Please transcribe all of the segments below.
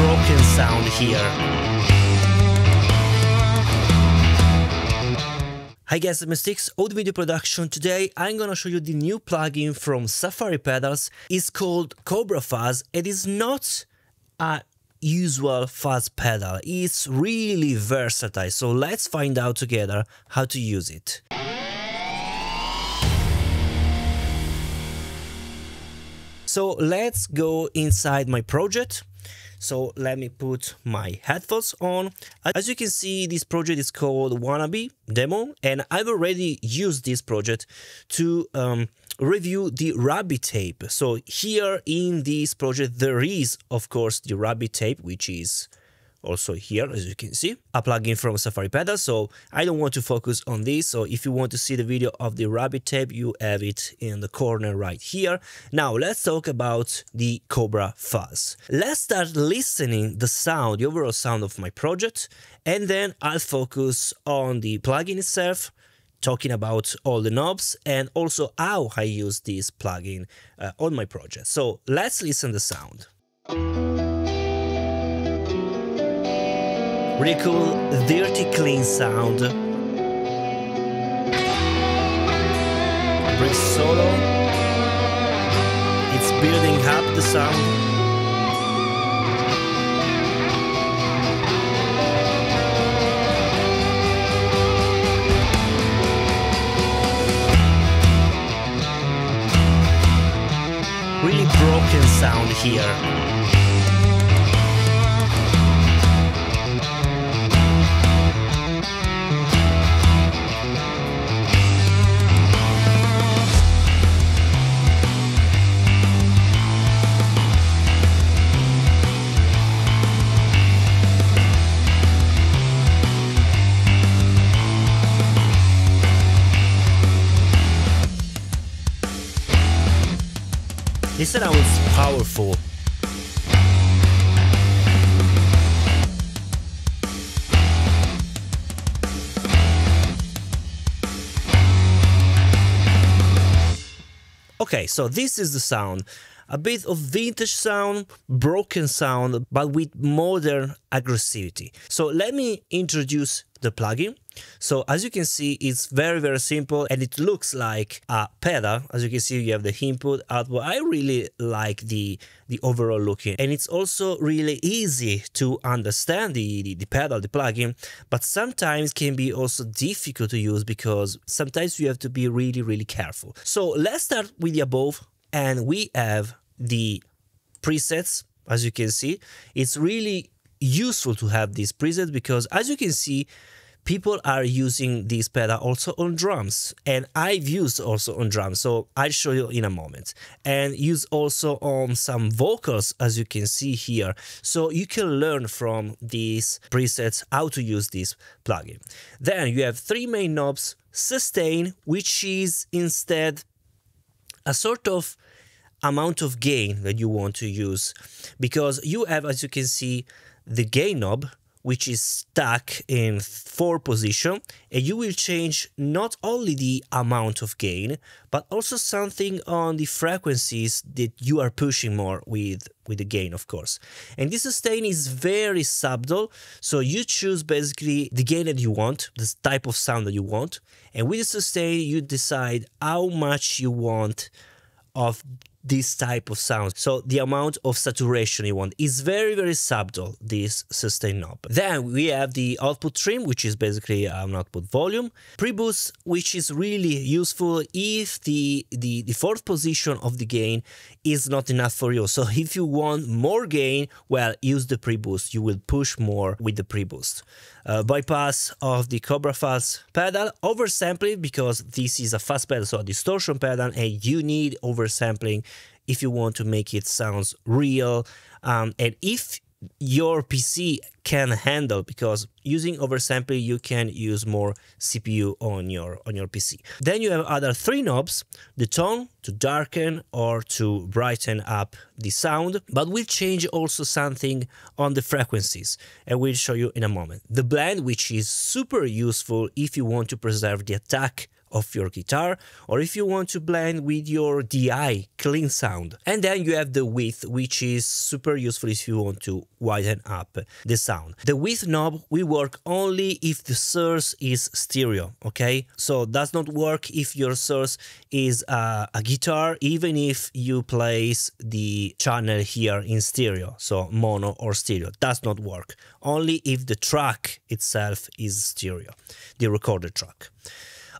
broken sound here. Hi guys, I'm Steex, audio video production. Today I'm gonna show you the new plugin from Safari Pedals. It's called Cobra Fuzz. It is not a usual fuzz pedal. It's really versatile. So let's find out together how to use it. So let's go inside my project. So let me put my headphones on. As you can see, this project is called Wannabe Demo, and I've already used this project to review the rabbit tape. So here in this project, there is, of course, the rabbit tape, which is also here, as you can see, a plugin from Safari Pedals. So I don't want to focus on this. So if you want to see the video of the rabbit tape, you have it in the corner right here. Now let's talk about the Cobra Fuzz. Let's start listening the sound, the overall sound of my project, and then I'll focus on the plugin itself, talking about all the knobs and also how I use this plugin on my project. So let's listen the sound. Really cool, dirty, clean sound. Bridge solo. It's building up the sound. Really broken sound here. This sound is powerful. Okay, so this is the sound. A bit of vintage sound, broken sound, but with modern aggressivity. So let me introduce the plugin. So as you can see, it's very simple and it looks like a pedal. As you can see, you have the input, output. I really like the overall looking, and it's also really easy to understand the pedal, the plugin, but sometimes can be also difficult to use because sometimes you have to be really careful. So let's start with the above, and we have the presets. As you can see, it's really useful to have these presets because, as you can see, people are using this pedal also on drums, and I've used also on drums, so I'll show you in a moment, and use also on some vocals, as you can see here. So you can learn from these presets how to use this plugin. Then you have three main knobs: sustain, which is instead a sort of amount of gain that you want to use, because you have, as you can see, the gain knob, which is stuck in 4 position, and you will change not only the amount of gain, but also something on the frequencies that you are pushing more with the gain, of course. And this sustain is very subtle, so you choose basically the gain that you want, the type of sound that you want, and with the sustain you decide how much you want of this type of sound. So the amount of saturation you want is very subtle, this sustain knob. Then we have the output trim, which is basically an output volume. Pre-boost, which is really useful if the 4th position of the gain is not enough for you. So if you want more gain, well, use the pre-boost. You will push more with the pre-boost. Bypass of the Cobra Fuzz pedal. Oversampling, because this is a fuzz pedal, so a distortion pedal, and you need oversampling if you want to make it sounds real, and if your PC can handle, because using oversampling you can use more CPU on your PC. Then you have other 3 knobs: the tone, to darken or to brighten up the sound, but we'll change also something on the frequencies, and we'll show you in a moment. The blend, which is super useful if you want to preserve the attack of your guitar, or if you want to blend with your DI clean sound. And then you have the width, which is super useful if you want to widen up the sound. The width knob will work only if the source is stereo, okay? So does not work if your source is a guitar, even if you place the channel here in stereo, so mono or stereo, does not work. Only if the track itself is stereo, the recorded track.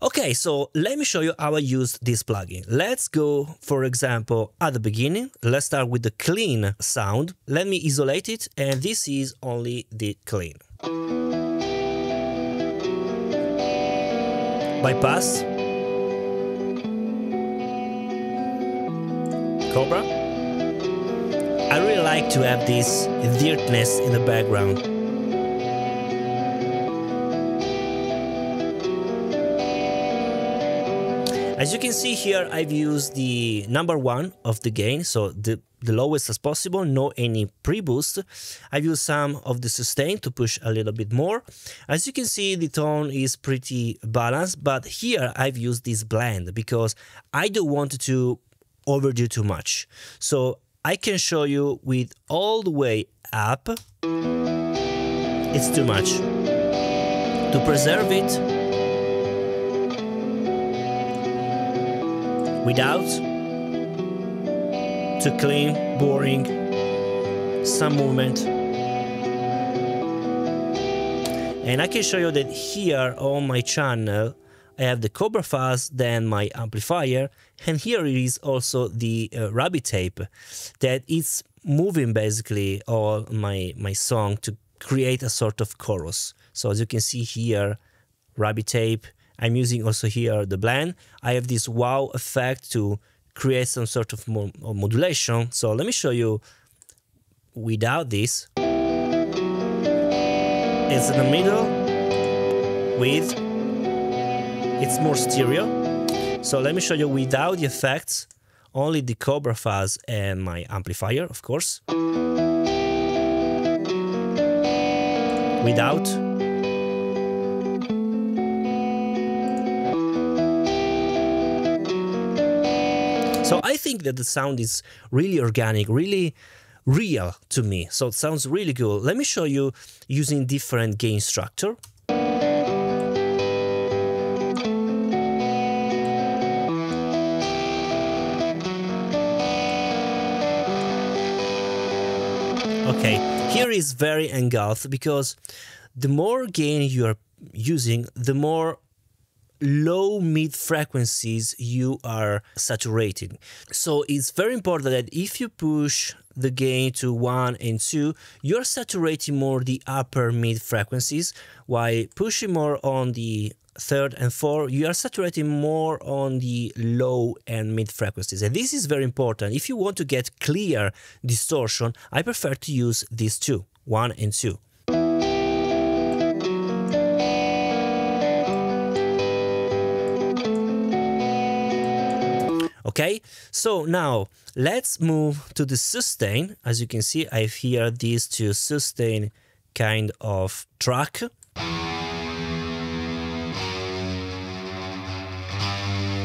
Okay, so let me show you how I use this plugin. Let's go, for example, at the beginning. Let's start with the clean sound. Let me isolate it, and this is only the clean. Bypass. Cobra. I really like to have this dirtiness in the background. As you can see here, I've used the number 1 of the gain, so the lowest as possible, no any pre-boost. I've used some of the sustain to push a little bit more. As you can see, the tone is pretty balanced, but here I've used this blend because I don't want to overdo too much. So I can show you with all the way up, it's too much. To preserve it, without, too clean, boring, some movement. And I can show you that here on my channel I have the Cobra Fuzz, then my amplifier, and here is also the rabbit tape that is moving basically all my song to create a sort of chorus. So as you can see here, rabbit tape. I'm using also here the blend. I have this wow effect to create some sort of modulation. So let me show you without this. It's in the middle with, it's more stereo. So let me show you without the effects, only the Cobra Fuzz and my amplifier, of course. Without. So I think that the sound is really organic, really real to me. So it sounds really good. Let me show you using different gain structure. Okay, here is very engulfed because the more gain you are using, the more low mid frequencies you are saturating. So it's very important that if you push the gain to 1 and 2, you're saturating more the upper mid frequencies, while pushing more on the 3rd and 4, you are saturating more on the low and mid frequencies. And this is very important. If you want to get clear distortion, I prefer to use these two, 1 and 2. Okay, so now let's move to the sustain. As you can see, I have here these two sustain kind of track.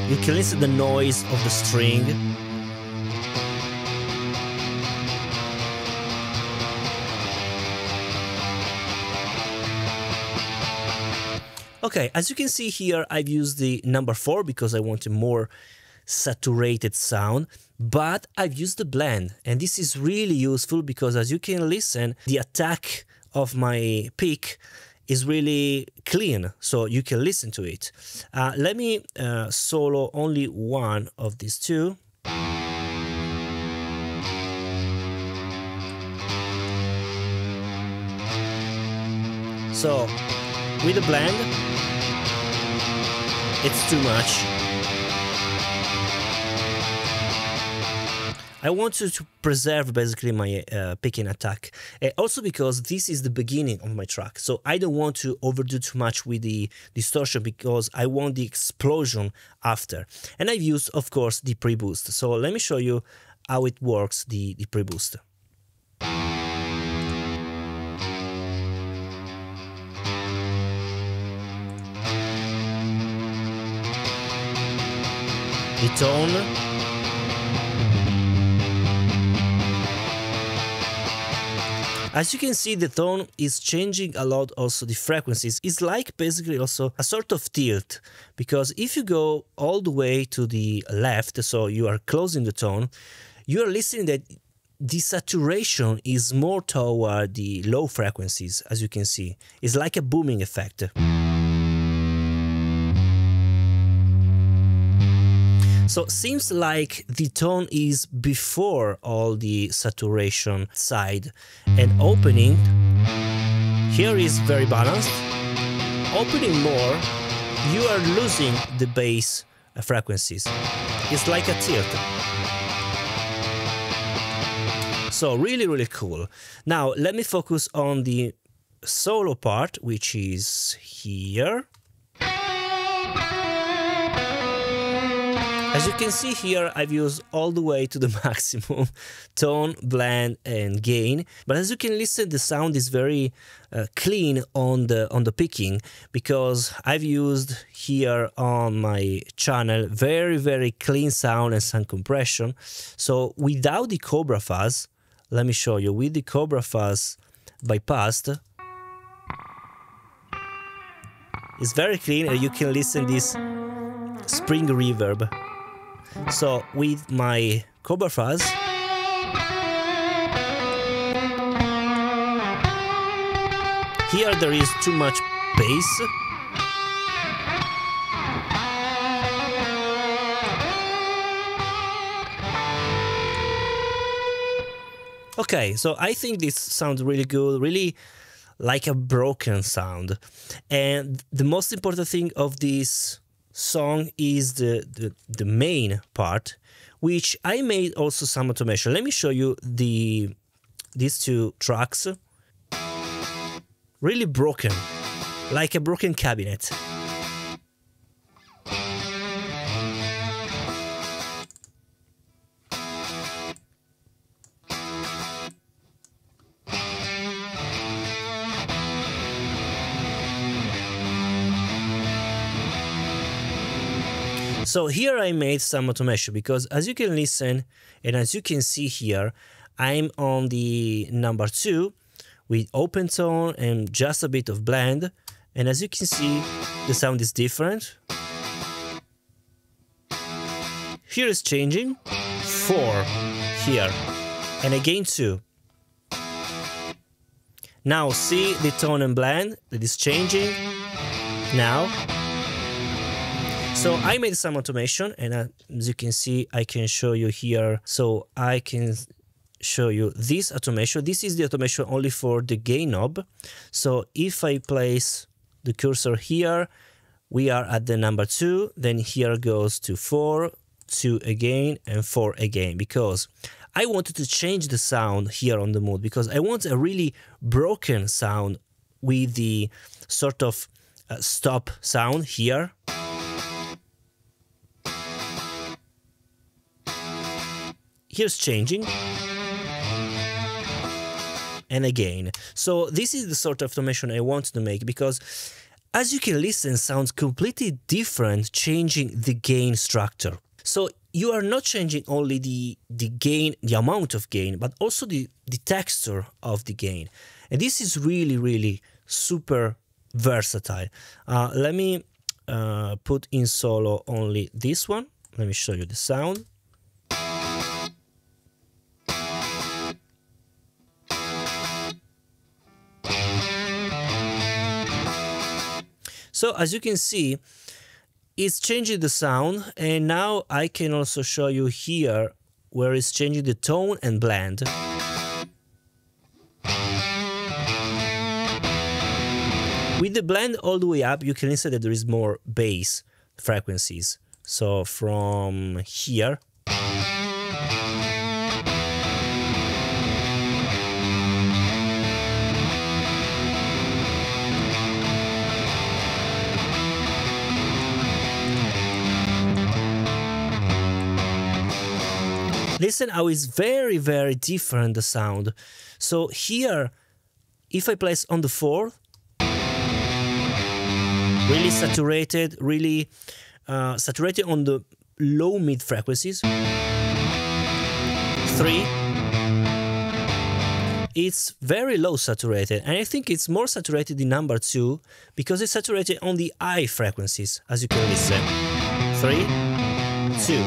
You can listen to the noise of the string. Okay, as you can see here, I've used the number 4 because I want a more saturated sound, but I've used the blend, and this is really useful because as you can listen, the attack of my pick is really clean, so you can listen to it. Let me solo only one of these two. So with the blend, it's too much. I want to preserve basically my picking attack. Also because this is the beginning of my track, so I don't want to overdo too much with the distortion because I want the explosion after. And I've used, of course, the pre-boost. So let me show you how it works, the pre-boost. the tone. As you can see, the tone is changing a lot, also the frequencies. It's like basically also a sort of tilt, because if you go all the way to the left, so you are closing the tone, you are listening that the saturation is more toward the low frequencies, as you can see. It's like a booming effect. So it seems like the tone is before all the saturation side, and opening here is very balanced. Opening more, you are losing the bass frequencies. It's like a tilt. So really cool. Now let me focus on the solo part, which is here. As you can see here, I've used all the way to the maximum tone, blend, and gain. But as you can listen, the sound is very clean on the picking, because I've used here on my channel very clean sound and sound compression. So without the Cobra Fuzz, let me show you. With the Cobra Fuzz bypassed, it's very clean, and you can listen this spring reverb. So with my Cobra Fuzz, here there is too much bass. Okay, so I think this sounds really good, really like a broken sound. And the most important thing of this song is the main part, which I made also some automation. Let me show you these two tracks. Really broken, like a broken cabinet. So here I made some automation, because as you can listen and as you can see here, I'm on the number 2 with open tone and just a bit of blend, and as you can see, the sound is different. Here is changing 4 here, and again 2. Now see the tone and blend that is changing now. So I made some automation, and as you can see, I can show you here. So I can show you this automation. This is the automation only for the gain knob. So if I place the cursor here, we are at the number 2, then here goes to 4, 2 again, and 4 again, because I wanted to change the sound here on the mode, because I want a really broken sound with the sort of stop sound here. Here's changing, and again. So this is the sort of automation I want to make, because as you can listen, sounds completely different changing the gain structure. So you are not changing only the gain, the amount of gain, but also the texture of the gain. And this is really super versatile. Let me put in solo only this one. Let me show you the sound. So as you can see, it's changing the sound, and now I can also show you here where it's changing the tone and blend. With the blend all the way up, you can listen that there is more bass frequencies. So from here, listen how it's very different, the sound. So here, if I place on the 4th, really saturated, really saturated on the low mid frequencies. 3. It's very low saturated, and I think it's more saturated in number 2 because it's saturated on the high frequencies, as you can listen. 3, 2.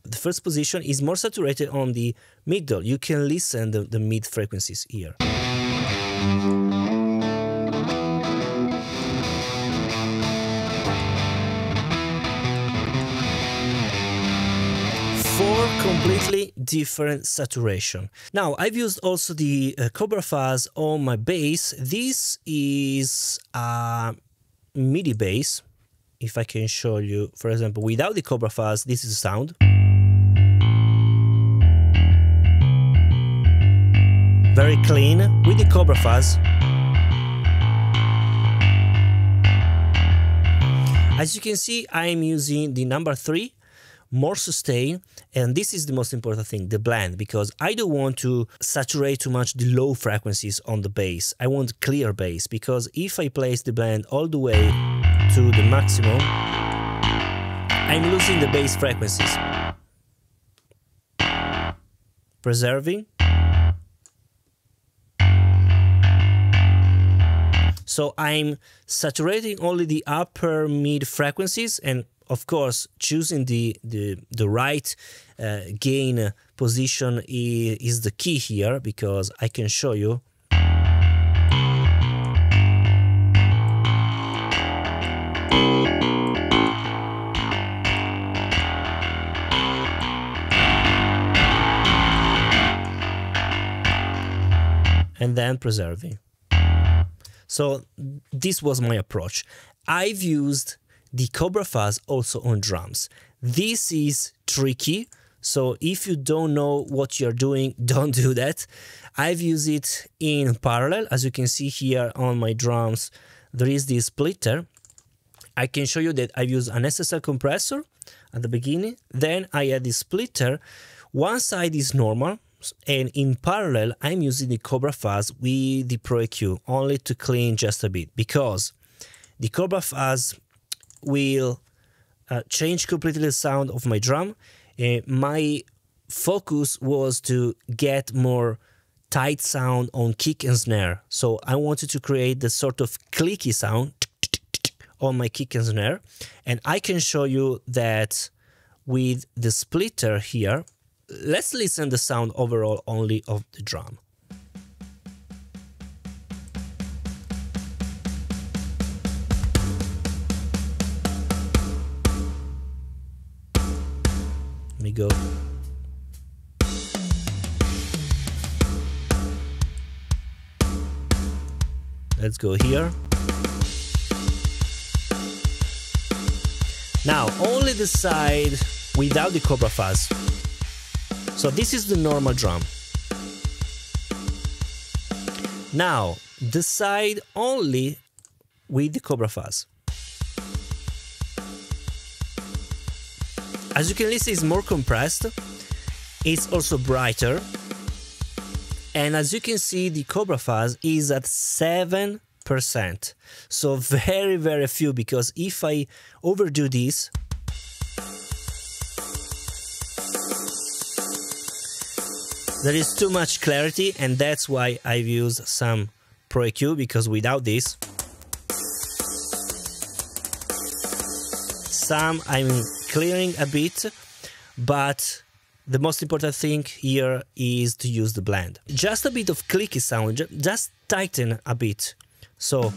The first position is more saturated on the middle. You can listen the mid frequencies here. 4 completely different saturation. Now, I've used also the Cobra Fuzz on my bass. This is a MIDI bass. If I can show you, for example, without the Cobra Fuzz, this is the sound. Very clean. With the Cobra Fuzz, as you can see, I'm using the number 3, more sustain, and this is the most important thing, the blend, because I don't want to saturate too much the low frequencies on the bass. I want clear bass, because if I place the blend all the way to the maximum, I'm losing the bass frequencies. Preserving. So I'm saturating only the upper mid frequencies, and of course choosing the right gain position is the key here, because I can show you. And then preserving. So this was my approach. I've used the Cobra Fuzz also on drums. This is tricky, so if you don't know what you're doing, don't do that. I've used it in parallel. As you can see here on my drums, there is this splitter. I can show you that I've used an SSL compressor at the beginning, then I add this splitter. One side is normal, and in parallel I'm using the Cobra Fuzz with the Pro EQ only to clean just a bit, because the Cobra Fuzz will change completely the sound of my drum. My focus was to get more tight sound on kick and snare, so I wanted to create the sort of clicky sound on my kick and snare, and I can show you that with the splitter here. Let's listen the sound overall only of the drum. Let me go. Let's go here. Now, only the side without the Cobra Fuzz. So this is the normal drum. Now, the side only with the Cobra Fuzz. As you can listen, it's more compressed. It's also brighter. And as you can see, the Cobra Fuzz is at 7%. So very, very few, because if I overdo this, there is too much clarity, and that's why I've used some Pro EQ, because without this, I'm clearing a bit, but the most important thing here is to use the blend. Just a bit of clicky sound, just tighten a bit. So,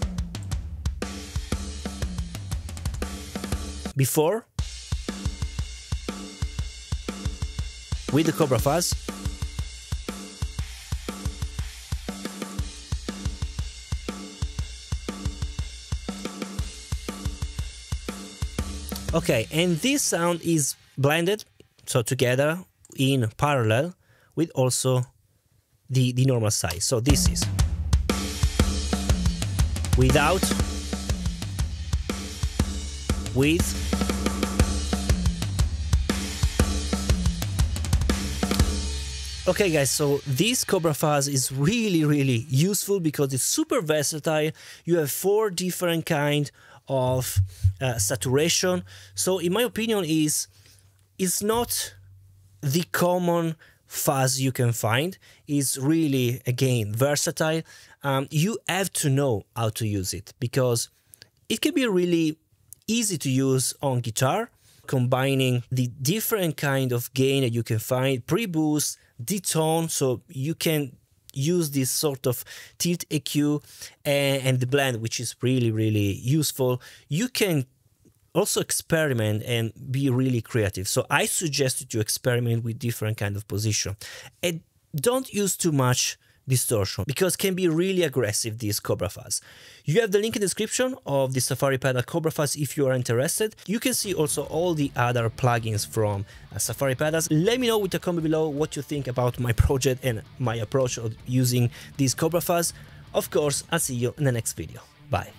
before, with the Cobra Fuzz, okay, and this sound is blended, so together in parallel with also the normal side. So this is without, with, okay guys, so this Cobra Fuzz is really, really useful because it's super versatile. You have 4 different kinds of saturation. So in my opinion is not the common fuzz you can find. Is really, again, versatile. You have to know how to use it because it can be really easy to use on guitar, combining the different kind of gain that you can find, pre-boost, detone, so you can use this sort of tilt EQ and the blend, which is really, really useful. You can also experiment and be really creative. So I suggest you to experiment with different kind of position and don't use too much distortion because it can be really aggressive, this Cobra Fuzz. You have the link in the description of the Safari pedal Cobra Fuzz if you are interested. You can see also all the other plugins from Safari pedals. Let me know with a comment below what you think about my project and my approach of using this Cobra Fuzz. Of course, I'll see you in the next video. Bye.